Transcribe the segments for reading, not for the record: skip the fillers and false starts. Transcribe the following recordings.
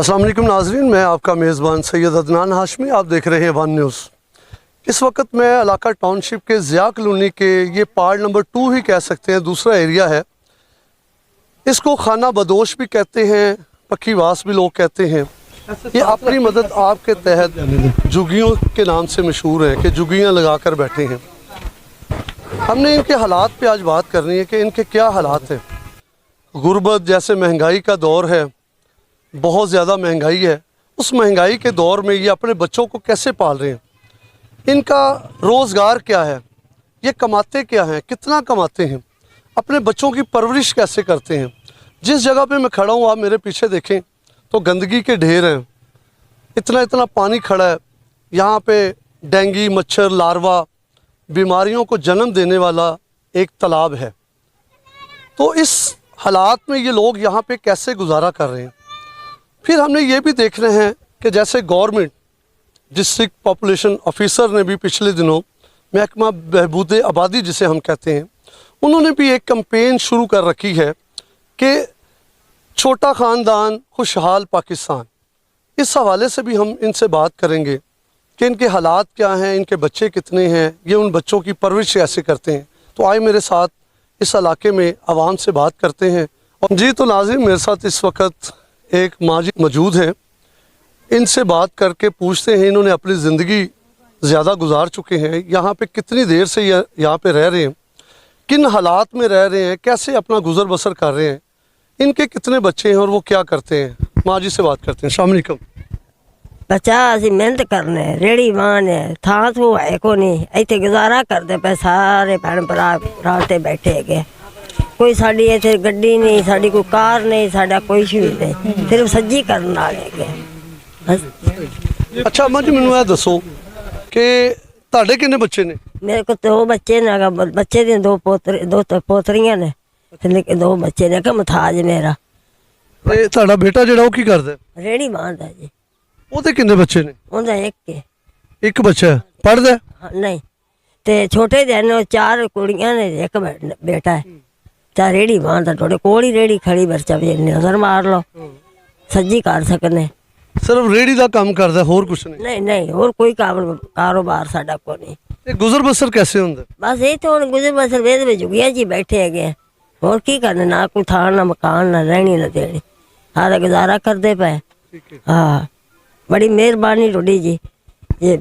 अस्सलाम वालेकुम नाज़रीन, मैं आपका मेज़बान सैयद अदनान हाशमी। आप देख रहे हैं वन न्यूज़। इस वक्त मैं इलाका टाउनशिप के ज़िया कॉलोनी के ये पार्ट नंबर 2 ही कह सकते हैं, दूसरा एरिया है। इसको खाना बदोश भी कहते हैं, पक्की वास भी लोग कहते हैं। ये अपनी मदद आपके तहत जुगियों के नाम से मशहूर है कि जुगियाँ लगा कर बैठे हैं। हमने इनके हालात पे आज बात करनी है कि इनके क्या हालात हैं। गुर्बत जैसे महंगाई का दौर है, बहुत ज़्यादा महंगाई है। उस महंगाई के दौर में ये अपने बच्चों को कैसे पाल रहे हैं, इनका रोज़गार क्या है, ये कमाते क्या हैं, कितना कमाते हैं, अपने बच्चों की परवरिश कैसे करते हैं। जिस जगह पे मैं खड़ा हूँ, आप मेरे पीछे देखें तो गंदगी के ढेर हैं, इतना इतना पानी खड़ा है। यहाँ पे डेंगू मच्छर लार्वा बीमारियों को जन्म देने वाला एक तालाब है। तो इस हालात में ये लोग यहाँ पे कैसे गुजारा कर रहे हैं। फिर हमने ये भी देखना है कि जैसे गवर्नमेंट डिस्ट्रिक्ट पॉपुलेशन ऑफिसर ने भी पिछले दिनों महकमा बहबूद आबादी जिसे हम कहते हैं, उन्होंने भी एक कैंपेन शुरू कर रखी है कि छोटा ख़ानदान खुशहाल पाकिस्तान। इस हवाले से भी हम इनसे बात करेंगे कि इनके हालात क्या हैं, इनके बच्चे कितने हैं, ये उन बच्चों की परवरिश कैसे करते हैं। तो आए मेरे साथ इस इलाके में आवाम से बात करते हैं। और जी तो नाज़रीन, मेरे साथ इस वक्त एक माजी मौजूद हैं, इनसे बात करके पूछते हैं इन्होंने अपनी ज़िंदगी ज़्यादा गुजार चुके हैं, यहाँ पे कितनी देर से यहाँ पे रह रहे हैं, किन हालात में रह रहे हैं, कैसे अपना गुजर बसर कर रहे हैं, इनके कितने बच्चे हैं और वो क्या करते हैं। माजी से बात करते हैं। अस्सलाम वालेकुम। बच्चा असी मेहनत करने रेड़ी मां ने थां थू है को नहीं इतने गुजारा करते पे सारे भैन भरा रास्ते बैठे है। कोई साड़ी इतने गड्डी नहीं, साड़ी कोई कार नहीं, साडा कोई भी नहीं, सिर्फ सज्जी करने वाले गए। अच्छा अम्मा जी, मैनू यह दसो कि तुहाडे किन्ने बच्चे ने? मेरे को 2 बच्चे ने, बच्चे दी 2 पोतरियां ने, लेकिन 2 बच्चे ने। कि मथाज मेरा ते तुहाडा बेटा जिहड़ा ओह की करदा? रेड़ी मां दा जी। ओहदे किन्ने बच्चे ने? उनदा एक बच्चा है, पढ़दा? नहीं, ते छोटे दे 4 कुड़ियां ने, एक बेटा है। चाहे रेड़ी मां दा थोड़े कोल ही रेड़ी खड़ी, बच्चा भी नजर मार लो, सज्जी कर सकने। सिर्फ रेड़ी का काम करदा, होर कुछ नहीं? नहीं नहीं, और कोई कारोबार साडा को नहीं। ते गुजर बसर कैसे हुंदा? बस ये तो हुण गुजर बसर वेद में जुगिया जी बैठे है, और की करना, ना कोई थान ना मकान ना रहनी ना देनी, सारा गुजारा करते पे। हाँ, बड़ी मेहरबानी टोडी जी। ये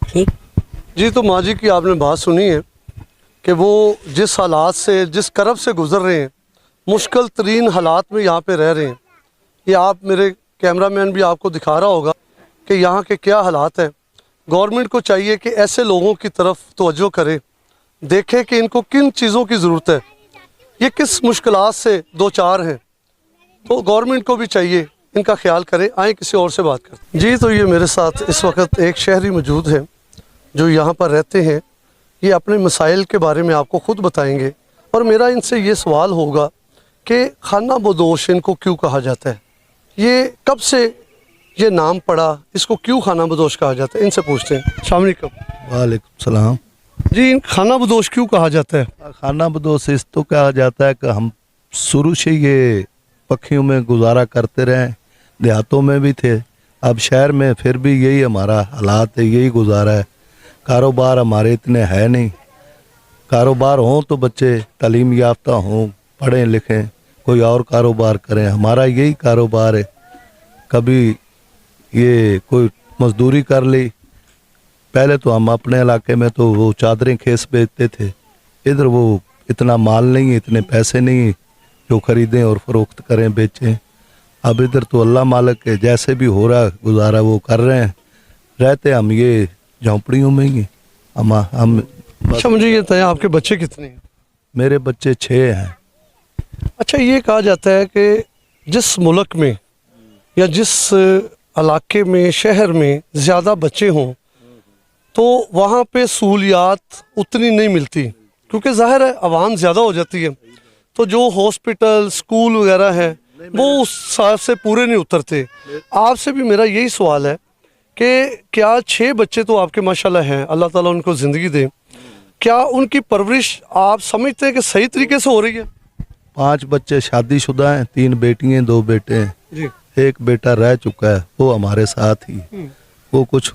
ठीक जी। तो माँ जी की आपने बात सुनी है कि वो जिस हालात से, जिस करब से गुजर रहे हैं, मुश्किल तरीन हालात में यहाँ पे रह रहे हैं। ये आप, मेरे कैमरामैन भी आपको दिखा रहा होगा कि यहाँ के क्या हालात हैं। गवर्नमेंट को चाहिए कि ऐसे लोगों की तरफ तवज्जो करे, देखे कि इनको किन चीज़ों की ज़रूरत है, ये किस मुश्किलात से 2-4 हैं। तो गवर्नमेंट को भी चाहिए इनका ख्याल करे। आए किसी और से बात करते जी। तो ये मेरे साथ इस वक्त एक शहरी मौजूद है जो यहाँ पर रहते हैं। ये अपने मसाइल के बारे में आपको ख़ुद बताएंगे, और मेरा इनसे ये सवाल होगा कि खाना बदोश इनको क्यों कहा जाता है, ये कब से ये नाम पड़ा, इसको क्यों खाना बदोश कहा जाता है, इनसे पूछते हैं। अस्सलाम वालेकुम। वालेकुम सलाम जी, खाना बदोश क्यों कहा जाता है? खाना बदोश इस तो कहा जाता है कि हम शुरू से ये पक्षियों में गुजारा करते रहे, देहातों में भी थे, अब शहर में फिर भी यही हमारा हालात है, यही गुजारा है। कारोबार हमारे इतने है नहीं, कारोबार हों तो बच्चे तालीम याफ्ता हों, पढ़ें लिखें, कोई और कारोबार करें। हमारा यही कारोबार है। कभी ये कोई मजदूरी कर ली, पहले तो हम अपने इलाके में तो वो चादरें खेस बेचते थे, इधर वो इतना माल नहीं है, इतने पैसे नहीं जो ख़रीदें और फ़रोख्त करें बेचें। अब इधर तो अल्लाह मालिक है, जैसे भी हो रहा गुजारा वो कर रहे हैं। रहते हम ये झोंपड़ियों में ही हम अच्छा, मुझे ये बताएं आपके बच्चे कितने हैं? मेरे बच्चे 6 हैं। अच्छा, ये कहा जाता है कि जिस मुल्क में या जिस इलाके में, शहर में ज़्यादा बच्चे हों तो वहाँ पे सहूलियात उतनी नहीं मिलती, क्योंकि ज़ाहिर है आवाम ज़्यादा हो जाती है, तो जो हॉस्पिटल स्कूल वगैरह है वो उस हिसाब से पूरे नहीं उतरते। आपसे भी मेरा यही सवाल है कि क्या 6 बच्चे तो आपके माशाल्लाह हैं, अल्लाह ताला उनको ज़िंदगी दे, क्या उनकी परवरिश आप समझते हैं कि सही तरीके से हो रही है? 5 बच्चे शादीशुदा हैं, 3 बेटियां 2 बेटे हैं। जी। एक बेटा रह चुका है, वो हमारे साथ ही, वो कुछ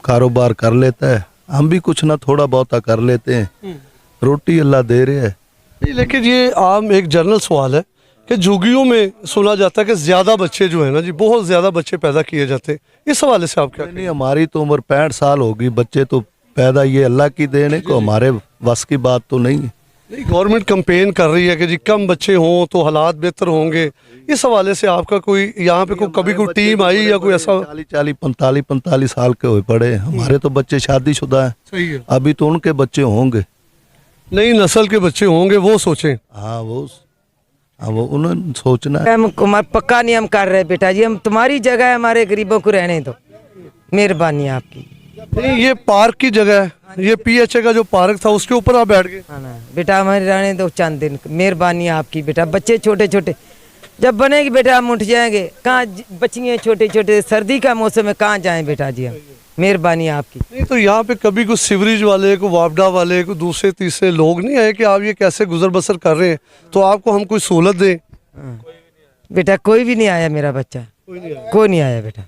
कारोबार कर लेता है, हम भी कुछ ना थोड़ा बहुत कर लेते हैं, रोटी अल्लाह दे रहे है। नहीं, लेकिन ये आम एक जनरल सवाल है कि झुग्गियों में सुना जाता है कि ज़्यादा बच्चे जो है ना जी, बहुत ज़्यादा बच्चे पैदा किए जाते हैं। इस हवाले से आप क्या नहीं, हमारी तो उम्र 65 साल होगी, बच्चे तो पैदा ये अल्लाह की देन है, को हमारे वस की बात तो नहीं है। नहीं, गवर्नमेंट कंपेन कर रही है कि जी कम बच्चे हों तो हालात बेहतर होंगे। इस हवाले से आपका कोई यहाँ पे कभी कोई टीम आई या कोई ऐसा? 45 साल के हुए पड़े, हमारे तो बच्चे शादीशुदा हैं, सही है, अभी तो उनके बच्चे होंगे, नई नस्ल के बच्चे होंगे, वो सोचें। हाँ वो उन्हें सोचना है। हम पक्का नियम कर रहे बेटा जी, हम तुम्हारी जगह है, हमारे गरीबों को रहने दो, मेहरबानी आपकी। नहीं, ये पार्क की जगह है, ये PHA का जो पार्क था उसके ऊपर आप बैठ गए। हाँ ना बेटा, हमारे रहने दो चंद दिन, मेहरबानी आपकी बेटा। बच्चे छोटे छोटे जब बनेगी बेटा हम उठ जाएंगे, कहाँ बच्चियाँ छोटे छोटे, सर्दी का मौसम में कहाँ जाएं बेटा जी हम, मेहरबानी आपकी। नहीं तो यहाँ पे कभी कोई सीवरेज वाले, कोई वापडा वाले, कोई दूसरे तीसरे लोग नहीं आए कि आप ये कैसे गुजर बसर कर रहे हैं, तो आपको हम कोई सहूलत दें? बेटा कोई भी नहीं आया, मेरा बच्चा कोई नहीं आया बेटा,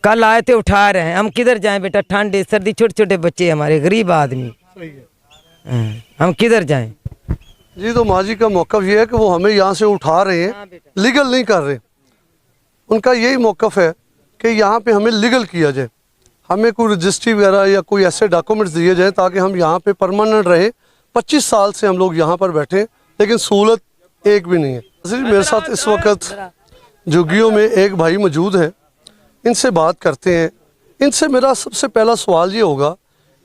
कल आए थे उठा रहे हैं, हम किधर जाएं बेटा, ठंड है सर्दी, छोटे छोटे बच्चे हमारे, गरीब आदमी, हम किधर जाएं। जी, तो माजी का मौक़िफ़ ये है कि वो हमें यहाँ से उठा रहे हैं, लीगल नहीं कर रहे। उनका यही मौक़िफ़ है कि यहाँ पे हमें लीगल किया जाए, हमें कोई रजिस्ट्री वगैरह या कोई ऐसे डॉक्यूमेंट्स दिए जाएं ताकि हम यहाँ पे परमानेंट रहें। 25 साल से हम लोग यहाँ पर बैठे, लेकिन सहूलत एक भी नहीं है। मेरे साथ इस वक्त झुग्गियों में एक भाई मौजूद हैं, इनसे बात करते हैं। इनसे मेरा सबसे पहला सवाल ये होगा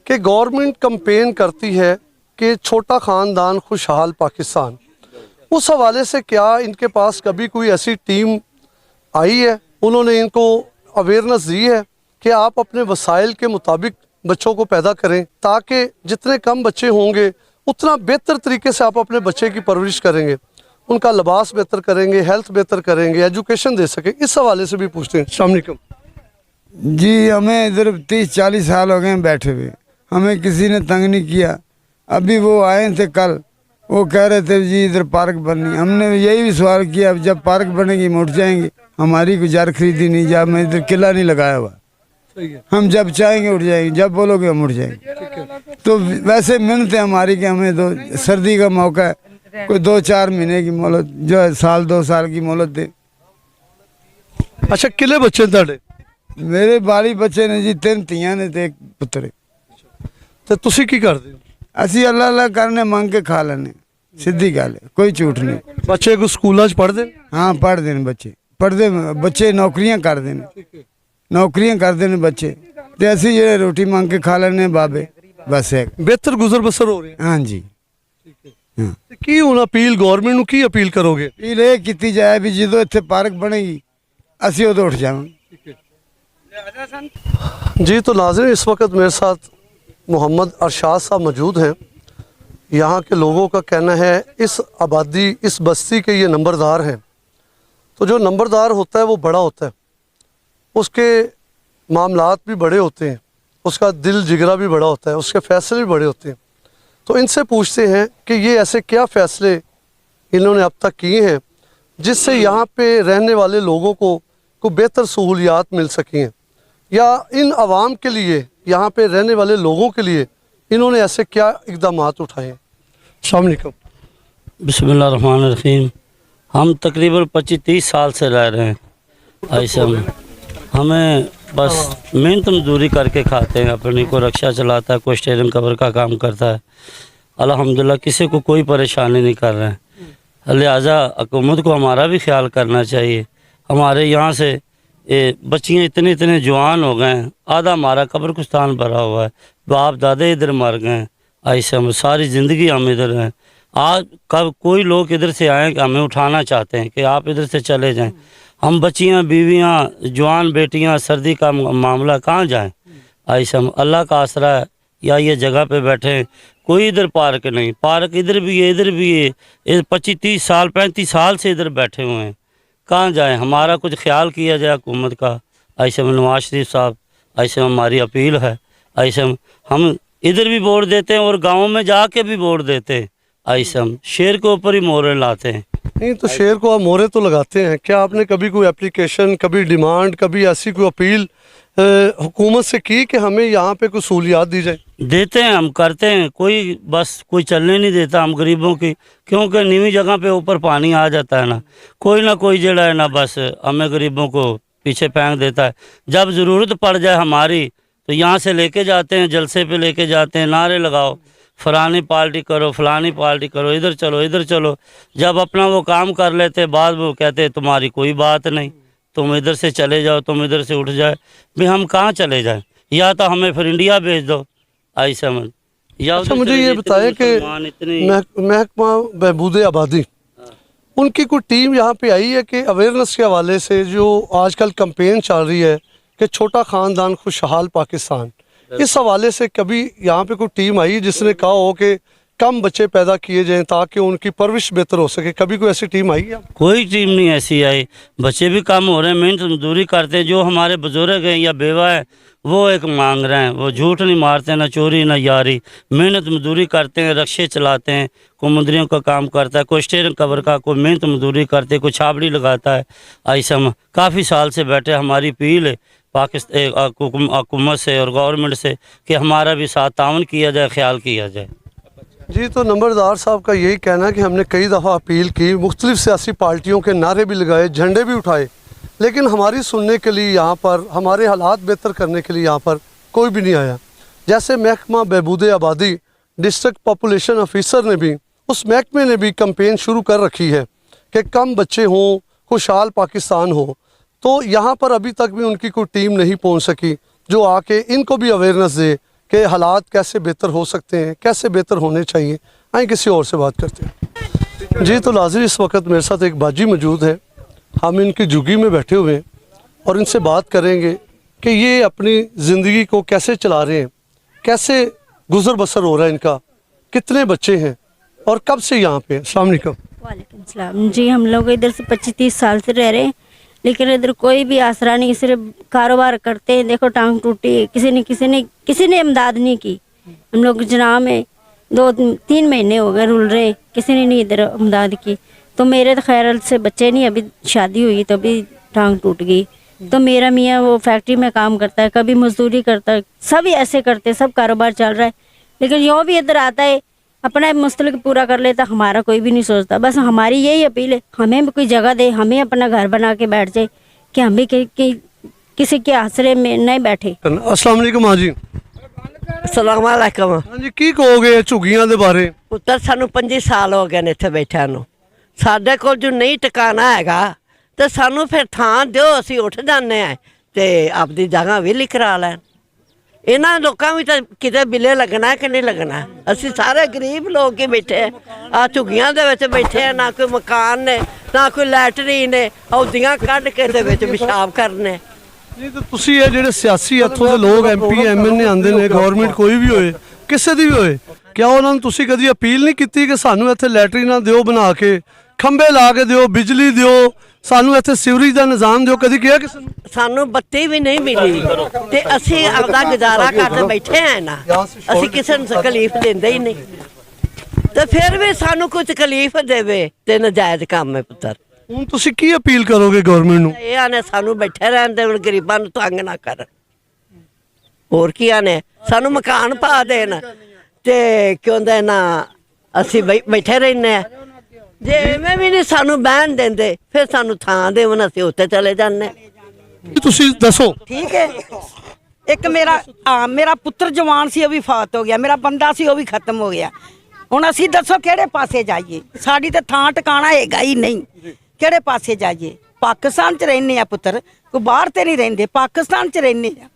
कि गवर्नमेंट कंपेन करती है कि छोटा ख़ानदान खुशहाल पाकिस्तान, उस हवाले से क्या इनके पास कभी कोई ऐसी टीम आई है, उन्होंने इनको अवेयरनेस दी है कि आप अपने वसाइल के मुताबिक बच्चों को पैदा करें, ताकि जितने कम बच्चे होंगे उतना बेहतर तरीके से आप अपने बच्चे की परवरिश करेंगे, उनका लिबास बेहतर करेंगे, हेल्थ बेहतर करेंगे, एजुकेशन दे सके? इस हवाले से भी पूछते हैं। अस्सलाम वालेकुम जी, हमें इधर 30-40 साल हो गए बैठे हुए, हमें किसी ने तंग नहीं किया। अभी वो आए थे कल, वो कह रहे थे जी इधर पार्क बननी, हमने यही भी सवाल किया, अब जब पार्क बनेगी हम उठ जाएंगे, हमारी कोई जार खरीदी नहीं, जब मैं इधर किला नहीं लगाया हुआ, हम जब चाहेंगे उठ जाएंगे, जब बोलोगे हम उठ जाएंगे। तो वैसे मिन्नत है हमारी कि हमें तो सर्दी का मौका है, कोई 2-4 महीने की मोहलत, जो है 1-2 साल की मोहलत दे। अच्छा, किले बच्चे ताड़े? मेरे बारी बच्चे ने जी 3 ਧੀਆਂ ने ते 1 पुत्र। तो तुसी की करते हो? ਅਸੀਂ ਅੱਲਾ ਅੱਲਾ ਕਰਨੇ ਮੰਗ ਕੇ ਖਾ ਲੈਣੇ, ਸਿੱਧੀ ਗੱਲ ਹੈ, ਕੋਈ ਝੂਠ ਨਹੀਂ। बच्चे को स्कूलों च पढ़ते? ਹਾਂ ਪੜ੍ਹਦੇ ਨੇ ਬੱਚੇ, ਪੜ੍ਹਦੇ ਬੱਚੇ ਨੌਕਰੀਆਂ ਕਰਦੇ ਨੇ, ਨੌਕਰੀਆਂ ਕਰਦੇ ਨੇ ਬੱਚੇ, ਤੇ ਅਸੀਂ ਜਿਹੜੇ ਰੋਟੀ ਮੰਗ ਕੇ ਖਾ ਲੈਣੇ ਬਾਬੇ, ਬਸ ਹੈ। बेहतर गुजर बसर हो रहे हैं। ਹਾਂਜੀ ਹਾਂ, ਤੇ ਕੀ ਹੁਣ ਅਪੀਲ ਗਵਰਨਮੈਂਟ ਨੂੰ ਕੀ ਅਪੀਲ ਕਰੋਗੇ? ਇਹ ਕੀਤੀ ਜਾਏ ਵੀ ਜਦੋਂ ਇੱਥੇ ਪਾਰਕ ਬਣੇਗੀ ਅਸੀਂ ਉਦੋਂ ਉੱਠ ਜਾਵਾਂਗੇ। जी, तो नाज़रीन इस वक्त मेरे साथ मोहम्मद अरशाद साहब मौजूद हैं। यहाँ के लोगों का कहना है इस आबादी, इस बस्ती के ये नंबरदार हैं। तो जो नंबरदार होता है वो बड़ा होता है, उसके मामलात भी बड़े होते हैं, उसका दिल जिगरा भी बड़ा होता है, उसके फ़ैसले भी बड़े होते हैं। तो इनसे पूछते हैं कि ये ऐसे क्या फ़ैसले इन्होंने अब तक किए हैं जिससे यहाँ पे रहने वाले लोगों को बेहतर सहूलियात मिल सकें, या इन आवाम के लिए, यहाँ पे रहने वाले लोगों के लिए इन्होंने ऐसे क्या इक़दामात उठाए हैं? अस्सलाम वालेकुम। बिस्मिल्लाहिर्रहमानिर्रहीम। हम तकरीबन 25-30 साल से रह रहे हैं ऐसे में, हमें बस मेहनत मजदूरी करके खाते हैं, अपनी को रक्षा चलाता है, कोई स्टेरिंग कवर का काम करता है, अल्हम्दुलिल्लाह किसी को कोई परेशानी नहीं कर रहे हैं। लिहाजा हुकूमत को हमारा भी ख्याल करना चाहिए। हमारे यहाँ से बच्चियाँ इतने जवान हो गए हैं, आधा हमारा कब्रिस्तान भरा हुआ है, बाप दादे इधर मर गए हैं, ऐसे हम सारी ज़िंदगी हम इधर हैं। आज कब कोई लोग इधर से आए कि हमें उठाना चाहते हैं कि आप इधर से चले जाएं, हम बच्चियाँ बीवियाँ जवान बेटियाँ सर्दी का मामला कहाँ जाएं? ऐसे हम अल्लाह का आसरा है, या ये जगह पे बैठे हैं, कोई इधर पार्क नहीं, पार्क इधर भी है, इधर भी है, 25-30 साल 35 साल से इधर बैठे हुए हैं, कहाँ जाएं? हमारा कुछ ख्याल किया जाए हुकूमत का। ऐसे में नवाज शरीफ साहब, ऐसे में हमारी अपील है। ऐसे में हम इधर भी वोट देते हैं और गाँव में जाके भी वोट देते हैं, ऐसे हम शेर के ऊपर ही मोहरें लाते हैं। नहीं तो शेर को आप मोहरे तो लगाते हैं, क्या आपने कभी कोई एप्लीकेशन, कभी डिमांड, कभी ऐसी कोई अपील हुकूमत से की कि हमें यहाँ पे कोई सहूलियात दी जाए? देते हैं, हम करते हैं, कोई चलने नहीं देता हम गरीबों की, क्योंकि नीवी जगह पे ऊपर पानी आ जाता है ना कोई जड़ा है ना, बस हमें गरीबों को पीछे फेंक देता है। जब ज़रूरत पड़ जाए हमारी तो यहाँ से लेके जाते हैं, जलसे पे लेके जाते हैं, नारे लगाओ फलानी पार्टी करो, फलानी पार्टी करो, इधर चलो इधर चलो। जब अपना वो काम कर लेते बाद वो कहते तुम्हारी कोई बात नहीं, तुम इधर से चले जाओ, तुम इधर से उठ जाए। भाई हम कहाँ चले जाएं? या तो हमें फिर इंडिया भेज दो, आई समझ। या अच्छा मुझे ये बताएं कि महकमा बहबूद आबादी, उनकी कोई टीम यहाँ पे आई है कि अवेयरनेस के हवाले से जो आजकल कैंपेन चल रही है कि छोटा ख़ानदान खुशहाल पाकिस्तान, इस हवाले से कभी यहाँ पे कोई टीम आई जिसने कहा हो कि कम बच्चे पैदा किए जाएं ताकि उनकी परवरिश बेहतर हो सके? कभी कोई ऐसी टीम आई है? कोई टीम नहीं ऐसी आई। बच्चे भी कम हो रहे हैं, मेहनत मजदूरी करते हैं। जो हमारे बुजुर्ग हैं या बेवा है वो एक मांग रहे हैं, वो झूठ नहीं मारते, ना चोरी ना यारी, मेहनत मजदूरी करते हैं, रक्शे चलाते हैं, कोई मंदिरों का काम करता है, कोई स्टेयरिंग कवर का, कोई मेहनत मजदूरी करते, कोई छाबड़ी लगाता है। ऐसा काफ़ी साल से बैठे। हमारी अपील है पाकिस्तान हुकूमत से और गवर्नमेंट से कि हमारा भी साथ तावन किया जाए, ख्याल किया जाए। जी तो नंबरदार साहब का यही कहना है कि हमने कई दफ़ा अपील की, मुख्तलिफ सियासी पार्टियों के नारे भी लगाए, झंडे भी उठाए, लेकिन हमारी सुनने के लिए यहाँ पर, हमारे हालात बेहतर करने के लिए यहाँ पर कोई भी नहीं आया। जैसे महकमा बहबूद आबादी डिस्ट्रिक्ट पॉपुलेशन ऑफिसर ने भी, उस महकमे ने भी कैंपेन शुरू कर रखी है कि कम बच्चे हों, खुशहाल पाकिस्तान हो, तो यहाँ पर अभी तक भी उनकी कोई टीम नहीं पहुँच सकी जो आके इनको भी अवेयरनेस दे कि हालात कैसे बेहतर हो सकते हैं, कैसे बेहतर होने चाहिए। आइए किसी और से बात करते हैं। जी तो नाज़रीन, इस वक्त मेरे साथ एक बाजी मौजूद है, हम इनकी झुग्गी में बैठे हुए हैं और इनसे बात करेंगे कि ये अपनी ज़िंदगी को कैसे चला रहे हैं, कैसे गुजर बसर हो रहा है इनका, कितने बच्चे हैं और कब से यहाँ पे। अस्सलाम वालेकुम। वालेकुम सलाम जी। हम लोग इधर से 25-30 साल से रह रहे हैं, लेकिन इधर कोई भी आसरा नहीं, सिर्फ कारोबार करते हैं। देखो टांग टूटी, किसी ने इमदाद नहीं की। हम लोग जनाब में 2-3 महीने हो गए रुल रहे, किसी ने नहीं इधर इमदाद की। तो मेरे तो खैर से बच्चे नहीं, अभी शादी हुई तो अभी टांग टूट गई। तो मेरा मियाँ वो फैक्ट्री में काम करता है, कभी मजदूरी करता है, सब ऐसे करते, सब कारोबार चल रहा है। लेकिन यो भी इधर आता है, अपना मुस्तलिक पूरा कर लेता, हमारा कोई भी नहीं सोचता। बस हमारी यही अपील है, हमें भी कोई जगह दे, हमें अपना घर बना के बैठ जाए कि हम भी किसी के आसरे में नहीं बैठे। अस्सलाम वालेकुम। हाँ जी, अस्सलाम वालेकुम। हाँ जी, की कहोगे झुग्गियां दे बारे? ਪੁੱਤਰ ਸਾਨੂੰ 25 ਸਾਲ ਹੋ ਗਏ ਨੇ ਇੱਥੇ ਬੈਠਿਆਂ ਨੂੰ। ਸਾਡੇ ਕੋਲ ਜੋ ਨਹੀਂ ਟਿਕਾਣਾ ਹੈਗਾ ਤੇ ਸਾਨੂੰ ਫਿਰ ਥਾਂ ਦਿਓ, ਅਸੀਂ ਉੱਠ ਜਾਂਦੇ ਆ ਤੇ ਆਪਦੀ ਜਗ੍ਹਾ ਵਿਹਲੀ ਕਰਾ ਲੈਣ। ਇਹਨਾਂ ਲੋਕਾਂ ਵੀ ਤਾਂ ਕਿਤੇ ਬਿੱਲੇ ਲੱਗਣਾ ਕਿ ਨਹੀਂ ਲੱਗਣਾ। ਅਸੀਂ ਸਾਰੇ ਗਰੀਬ ਲੋਕ ਹੀ ਬੈਠੇ ਆ ਝੁੱਗੀਆਂ ਦੇ ਵਿੱਚ ਬੈਠੇ ਆ, ਨਾ ਕੋਈ ਮਕਾਨ ਨੇ ਨਾ ਕੋਈ ਲੈਟਰੀ ਨੇ, ਹੌਦੀਆਂ ਕੱਢ ਕੇ ਦੇ ਵਿੱਚ ਪਿਸ਼ਾਬ ਕਰਨੇ। ਨਹੀਂ ਤਾਂ ਤੁਸੀਂ ਇਹ ਜਿਹੜੇ ਸਿਆਸੀ ਇੱਥੋਂ ਦੇ ਲੋਕ MP MLA ਆਉਂਦੇ ਨੇ, ਗਵਰਨਮੈਂਟ ਕੋਈ ਵੀ ਹੋਏ, ਕਿਸੇ ਦੀ ਵੀ ਹੋਏ, ਕਿਆ ਉਹਨਾਂ ਨੂੰ ਤੁਸੀਂ ਕਦੀ ਅਪੀਲ ਨਹੀਂ ਕੀਤੀ ਕਿ ਸਾਨੂੰ ਇੱਥੇ ਲੈਟਰੀਨਾਂ ਦਿਓ ਬਣਾ ਕੇ, ਖੰਭੇ ਲਾ ਕੇ ਦਿਓ, ਬਿਜਲੀ ਦਿਓ, ਸਾਨੂੰ ਇੱਥੇ ਸੀਵਰੇਜ ਦਾ ਨਿਜ਼ਾਮ ਦਿਓ? ਕਦੀ ਕਿਹਾ ਕਿਸੇ ਨੂੰ? ਸਾਨੂੰ ਬੱਤੀ ਵੀ ਨਹੀਂ ਮਿਲੀ ਤੇ ਅਸੀਂ ਆਪਦਾ ਗੁਜ਼ਾਰਾ ਕਰਦੇ ਬੈਠੇ ਆ ਨਾ, ਅਸੀਂ ਕਿਸੇ ਨੂੰ ਤਕਲੀਫ ਦਿੰਦੇ ਹੀ ਨਹੀਂ। ਤੇ ਫਿਰ ਵੀ ਸਾਨੂੰ ਕੋਈ ਤਕਲੀਫ ਦੇਵੇ ਤੇ ਨਜਾਇਜ਼ ਕੰਮ ਹੈ ਪੁੱਤਰ। ਹੁਣ ਤੁਸੀਂ ਕੀ ਅਪੀਲ ਕਰੋਗੇ ਗਵਰਨਮੈਂਟ ਨੂੰ? ਇਹ ਆਨੇ ਸਾਨੂੰ ਬੈਠੇ ਰਹਿਣ ਦੇ, ਹੁਣ ਗਰੀਬਾਂ ਨੂੰ ਤੰਗ ਨਾ ਕਰਨ। ਹੋਰ ਕੀ ਆਨੇ, ਸਾਨੂੰ ਮਕਾਨ ਪਾ ਦੇਣ ਤੇ ਕਿਉਂ ਦੇ ਨਾ ਅਸੀਂ ਬੈਠੇ ਰਹਿੰਦੇ ਆ। ਜੇ ਐਵੇਂ ਵੀ ਨਹੀਂ ਸਾਨੂੰ ਬਹਿਣ ਦਿੰਦੇ ਫਿਰ ਸਾਨੂੰ ਥਾਂ ਦੇਵਣ, ਅਸੀਂ ਉੱਥੇ ਚਲੇ ਜਾਂਦੇ। ਤੁਸੀਂ ਦੱਸੋ। ਠੀਕ ਹੈ, ਇੱਕ ਮੇਰਾ ਪੁੱਤਰ ਜਵਾਨ ਸੀ, ਉਹ ਵੀ ਫੌਤ ਹੋ ਗਿਆ। ਮੇਰਾ ਬੰਦਾ ਸੀ, ਉਹ ਵੀ ਖਤਮ ਹੋ ਗਿਆ। ਹੁਣ ਅਸੀਂ ਦੱਸੋ ਕਿਹੜੇ ਪਾਸੇ ਜਾਈਏ? ਸਾਡੀ ਤਾਂ ਥਾਂ ਟਿਕਾਣਾ ਹੈਗਾ ਹੀ ਨਹੀਂ, ਕਿਹੜੇ ਪਾਸੇ ਜਾਈਏ? ਪਾਕਿਸਤਾਨ 'ਚ ਰਹਿੰਦੇ ਆ ਪੁੱਤਰ, ਕੋਈ ਬਾਹਰ ਤੇ ਨਹੀਂ ਰਹਿੰਦੇ, ਪਾਕਿਸਤਾਨ 'ਚ ਰਹਿੰਦੇ ਆ।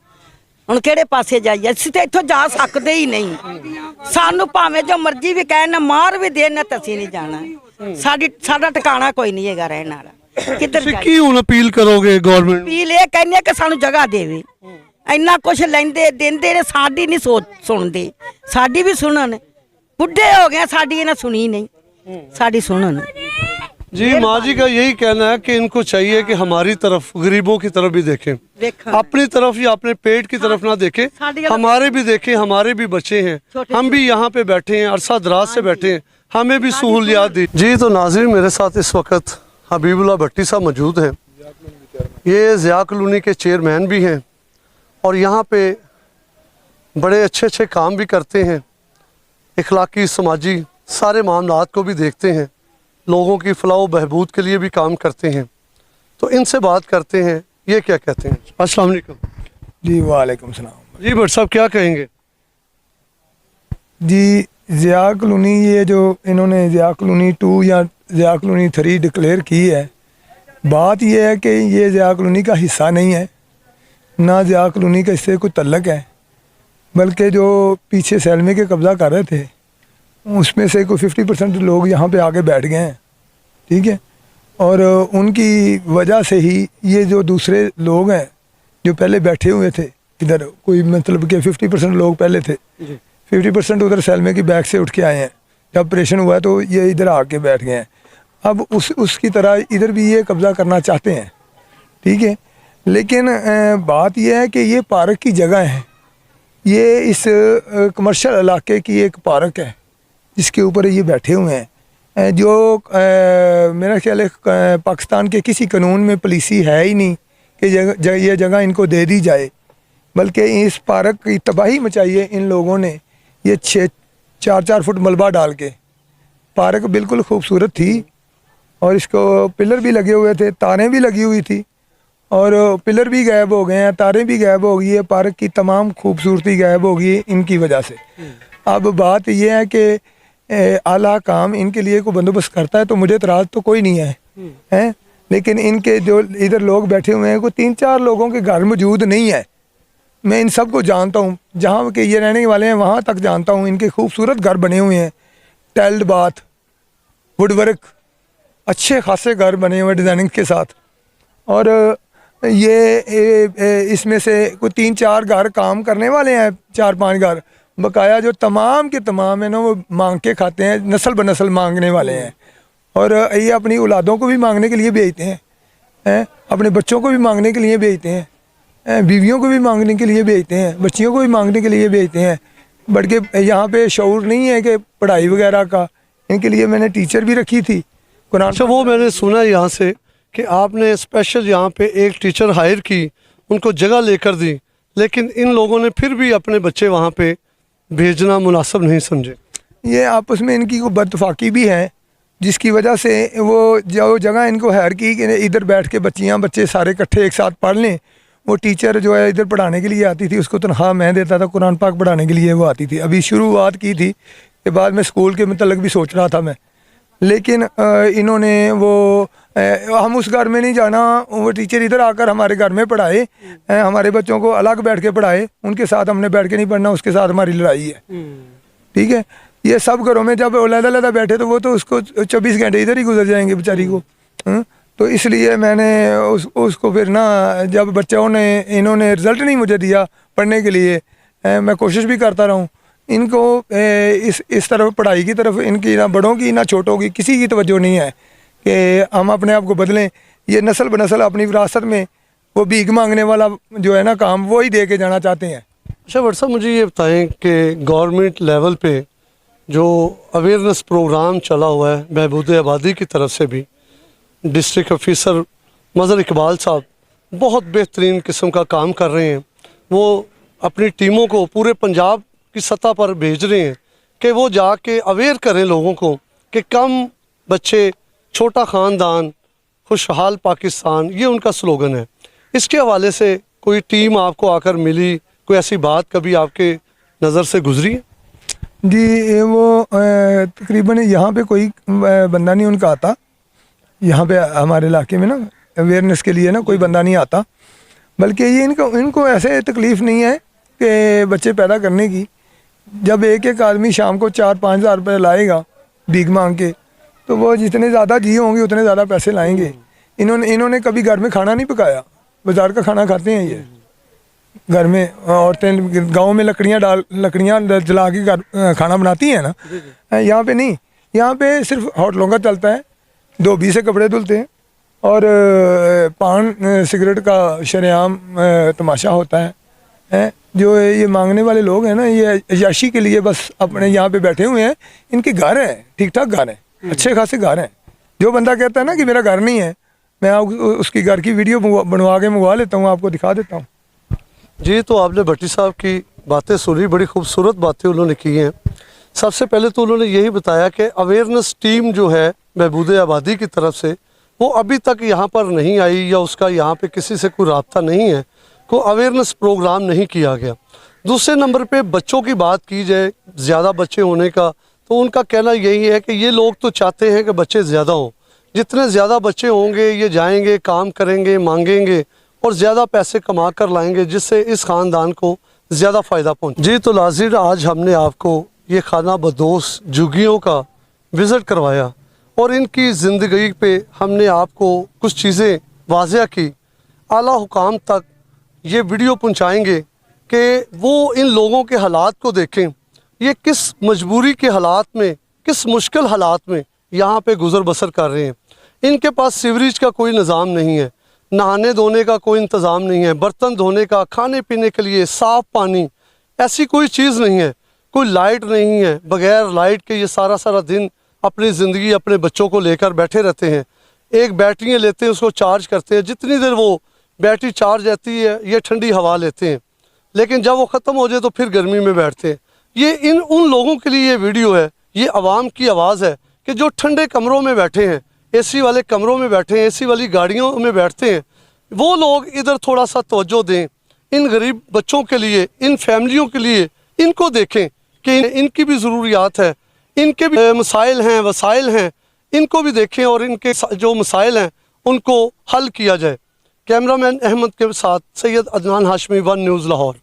ਹੁਣ ਕਿਹੜੇ ਪਾਸੇ ਜਾਈਏ? ਅਸੀਂ ਤਾਂ ਇੱਥੋਂ ਜਾ ਸਕਦੇ ਹੀ ਨਹੀਂ। ਸਾਨੂੰ ਭਾਵੇਂ ਜੋ ਮਰਜ਼ੀ ਵੀ ਕਹਿਣ, ਮਾਰ ਵੀ ਦੇਣ, ਤਾਂ ਅਸੀਂ ਨਹੀਂ ਜਾਣਾ। ਸਾਡਾ ਟਿਕਾਣਾ ਕੋਈ ਨਹੀਂ ਹੈਗਾ ਰਹਿਣ ਵਾਲਾ। ਕਿੱਧਰ ਤੁਸੀਂ ਕੀ ਹੁਣ ਅਪੀਲ ਕਰੋਗੇ ਗਵਰਨਮੈਂਟ ਨੂੰ? ਅਪੀਲ ਇਹ ਕਹਿੰਦੇ ਕਿ ਸਾਨੂੰ ਜਗ੍ਹਾ ਦੇਵੇ। ਇੰਨਾ ਕੁਛ ਲੈਂਦੇ ਦਿੰਦੇ ਨੇ, ਸਾਡੀ ਨਹੀਂ ਸੁਣਦੇ। ਸਾਡੀ ਵੀ ਸੁਣਨ, ਬੁੱਢੇ ਹੋ ਗਏ, ਸਾਡੀ ਇਹਨਾਂ ਸੁਣੀ नहीं, साड़ी सुनन। जी माँ जी का यही कहना है कि इनको चाहिए कि हमारी तरफ, गरीबों की तरफ भी देखें, अपनी तरफ या अपने पेट की तरफ ना देखें, हमारे भी देखें, हमारे भी बच्चे हैं, हम भी यहाँ पे बैठे हैं, अरसा दराज से बैठे हैं, हमें भी सहूलियात दी। जी तो नाज़रीन, मेरे साथ इस वक्त हबीबुल्लाह भट्टी साहब मौजूद हैं। ये ज़िया कॉलोनी के चेयरमैन भी हैं और यहाँ पे बड़े अच्छे अच्छे काम भी करते हैं, इखलाकी समाजी सारे मामलात को भी देखते हैं, लोगों की फलाह व बहबूद के लिए भी काम करते हैं। तो इनसे बात करते हैं, ये क्या कहते हैं। अस्सलाम वालेकुम। जी वालेकुम सलाम। जी भट्ट साहब क्या कहेंगे। जी ज़िया कॉलोनी, ये जो इन्होंने ज़िया कॉलोनी 2 या ज़िया कॉलोनी 3 डिक्लेयर की है, बात यह है कि ये ज़िया कॉलोनी का हिस्सा नहीं है, ना ज़िया कॉलोनी का इससे कोई तल्लक है, बल्कि जो पीछे सैलमे के कब्ज़ा कर रहे थे उसमें से कोई 50% लोग यहाँ पे आके बैठ गए हैं, ठीक है। और उनकी वजह से ही ये जो दूसरे लोग हैं जो पहले बैठे हुए थे इधर, कोई मतलब कि 50% लोग पहले थे, 50% उधर सैलमे की बैक से उठ के आए हैं। जब ऑपरेशन हुआ तो ये इधर आके बैठ गए हैं। अब उसकी तरह इधर भी ये कब्ज़ा करना चाहते हैं, ठीक है। लेकिन बात यह है कि ये पार्क की जगह है, ये इस कमर्शियल इलाके की एक पार्क है जिसके ऊपर ये बैठे हुए हैं। जो मेरा ख्याल है पाकिस्तान के किसी कानून में पॉलिसी है ही नहीं कि ये जगह इनको दे दी जाए, बल्कि इस पार्क की तबाही मचाई है इन लोगों ने। ये 4-4 फुट मलबा डाल के, पार्क बिल्कुल खूबसूरत थी और इसको पिलर भी लगे हुए थे, तारें भी लगी हुई थी और पिलर भी गायब हो गए हैं, तारें भी गायब हो गई है, पार्क की तमाम खूबसूरती गायब हो गई है इनकी वजह से। अब बात यह है कि आला काम इनके लिए कोई बंदोबस्त करता है तो मुझे इतराज़ तो कोई नहीं है, लेकिन इनके जो इधर लोग बैठे हुए हैं, कोई 3-4 लोगों के घर मौजूद नहीं है। मैं इन सब को जानता हूँ, जहाँ के ये रहने वाले हैं वहाँ तक जानता हूँ। इनके खूबसूरत घर बने हुए हैं, टाइल्ड बाथ, वुडवर्क, अच्छे खासे घर बने हुए डिज़ाइनिंग के साथ। और ये इसमें से कोई 3-4 घर काम करने वाले हैं, 4-5 घर बकाया जो तमाम के तमाम है ना वो मांग के खाते हैं, नस्ल बनस्ल मांगने वाले हैं। और ये अपनी औलादों को भी मांगने के लिए भेजते हैं, अपने बच्चों को भी मांगने के लिए भेजते हैं, बीवियों को भी मांगने के लिए भेजते हैं, बच्चियों को भी मांगने के लिए भेजते हैं। बल्कि यहाँ पे शऊर नहीं है कि पढ़ाई वगैरह का। इनके लिए मैंने टीचर भी रखी थी कुरान। अच्छा, वो मैंने सुना यहाँ से कि आपने स्पेशल यहाँ पे एक टीचर हायर की, उनको जगह लेकर दी, लेकिन इन लोगों ने फिर भी अपने बच्चे वहाँ पे भेजना मुनासिब नहीं समझे। ये आपस में इनकी कोई बदतफाकी भी है, जिसकी वजह से वो जो जगह इनको हायर की कि इधर बैठ के बच्चे सारे इकट्ठे एक साथ पढ़ लें। वो टीचर जो है इधर पढ़ाने के लिए आती थी, उसको तनख्वाह मैं देता था, कुरान पाक पढ़ाने के लिए वो आती थी। अभी शुरुआत की थी के बाद में स्कूल के मतलब भी सोच रहा था मैं, लेकिन इन्होंने वो हम उस घर में नहीं जाना, वो टीचर इधर आकर हमारे घर में पढ़ाए, हमारे बच्चों को अलग बैठ के पढ़ाए, उनके साथ हमने बैठ के नहीं पढ़ना, उसके साथ हमारी लड़ाई है, ठीक है। ये सब घरों में जब अलग-अलग बैठे तो वो तो उसको 24 घंटे इधर ही गुजर जाएंगे बेचारी को। तो इसलिए मैंने उसको फिर ना, जब बच्चों ने इन्होंने रिज़ल्ट नहीं मुझे दिया पढ़ने के लिए, मैं कोशिश भी करता रहूँ, इनको इस तरफ पढ़ाई की तरफ इनकी ना बड़ों की ना छोटों की किसी की तवज्जो नहीं है कि हम अपने आप को बदलें। ये नस्ल बनस्ल अपनी विरासत में वो भीख मांगने वाला जो है ना काम, वो ही दे के जाना चाहते हैं। अच्छा भट्ट साहब, मुझे ये बताएं कि गवर्नमेंट लेवल पे जो अवेयरनेस प्रोग्राम चला हुआ है बहबूद आबादी की तरफ से भी, डिस्ट्रिक्ट ऑफिसर मज़हर इकबाल साहब बहुत बेहतरीन किस्म का काम कर रहे हैं। वो अपनी टीमों को पूरे पंजाब की सतह पर भेज रहे हैं कि वो जाके अवेयर करें लोगों को कि कम बच्चे, छोटा ख़ानदान, खुशहाल पाकिस्तान, ये उनका स्लोगन है। इसके हवाले से कोई टीम आपको आकर मिली, कोई ऐसी बात कभी आपके नज़र से गुजरी है? जी, वो तकरीबन यहाँ पे कोई बंदा नहीं उनका आता, यहाँ पे हमारे इलाके में ना अवेयरनेस के लिए ना कोई बंदा नहीं आता, बल्कि ये इनको ऐसे तकलीफ़ नहीं है कि बच्चे पैदा करने की। जब एक आदमी शाम को 4-5 हज़ार रुपये लाएगा भीख मांग के, तो वो जितने ज़्यादा जी होंगे उतने ज़्यादा पैसे लाएंगे। इन्होंने कभी घर में खाना नहीं पकाया, बाज़ार का खाना खाते हैं ये। घर में औरतें गांव में लकड़ियाँ जला के घर खाना बनाती हैं ना, यहाँ पे नहीं। यहाँ पे सिर्फ होटलों का चलता है, धोबी से कपड़े धुलते हैं और पान सिगरेट का शरेआम तमाशा होता है। हैं जो ये मांगने वाले लोग हैं ना, ये अयाशी के लिए बस अपने यहाँ पे बैठे हुए हैं। इनके घर हैं, ठीक ठाक घर हैं, अच्छे खासे घर हैं। जो बंदा कहता है ना कि मेरा घर नहीं है, मैं उसकी घर की वीडियो बनवा के मंगवा लेता हूँ, आपको दिखा देता हूँ। जी, तो आपने भट्टी साहब की बातें सुनी, बड़ी खूबसूरत बातें उन्होंने की हैं। सबसे पहले तो उन्होंने यही बताया कि अवेयरनेस टीम जो है बहबूद आबादी की तरफ से वो अभी तक यहाँ पर नहीं आई, या उसका यहाँ पे किसी से कोई राब्ता नहीं है, कोई अवेयरनेस प्रोग्राम नहीं किया गया। दूसरे नंबर पे बच्चों की बात की जाए, ज़्यादा बच्चे होने का, तो उनका कहना यही है कि ये लोग तो चाहते हैं कि बच्चे ज़्यादा हों। जितने ज़्यादा बच्चे होंगे ये जाएंगे, काम करेंगे, मांगेंगे और ज़्यादा पैसे कमा कर लाएंगे, जिससे इस ख़ानदान को ज़्यादा फ़ायदा पहुँचे। जी, तो नाज़रीन, आज हमने आपको ये खाना बदोश झुग्गियों का विज़िट करवाया और इनकी ज़िंदगी पे हमने आपको कुछ चीज़ें वाज़ह की। आला हुकाम तक ये वीडियो पहुंचाएंगे कि वो इन लोगों के हालात को देखें, ये किस मजबूरी के हालात में, किस मुश्किल हालात में यहाँ पे गुज़र बसर कर रहे हैं। इनके पास सीवरेज का कोई निज़ाम नहीं है, नहाने धोने का कोई इंतज़ाम नहीं है, बर्तन धोने का, खाने पीने के लिए साफ़ पानी, ऐसी कोई चीज़ नहीं है, कोई लाइट नहीं है। बग़ैर लाइट के ये सारा सारा दिन अपनी ज़िंदगी अपने बच्चों को लेकर बैठे रहते हैं। एक बैटरियाँ लेते हैं, उसको चार्ज करते हैं, जितनी देर वो बैटरी चार्ज रहती है ये ठंडी हवा लेते हैं, लेकिन जब वो ख़त्म हो जाए तो फिर गर्मी में बैठते हैं। ये उन लोगों के लिए ये वीडियो है, ये आवाम की आवाज़ है कि जो ठंडे कमरों में बैठे हैं, एसी वाले कमरों में बैठे हैं, एसी वाली गाड़ियों में बैठते हैं, वो लोग इधर थोड़ा सा तवज्जो दें। इन गरीब बच्चों के लिए, इन फैमिलियों के लिए इनको देखें कि इनकी भी ज़रूरियात है, इनके भी मसाइल हैं, वसाइल हैं, इनको भी देखें और इनके जो मसाइल हैं उनको हल किया जाए। कैमरामैन अहमद के साथ सैयद अदनान हाशमी, वन न्यूज़ लाहौर।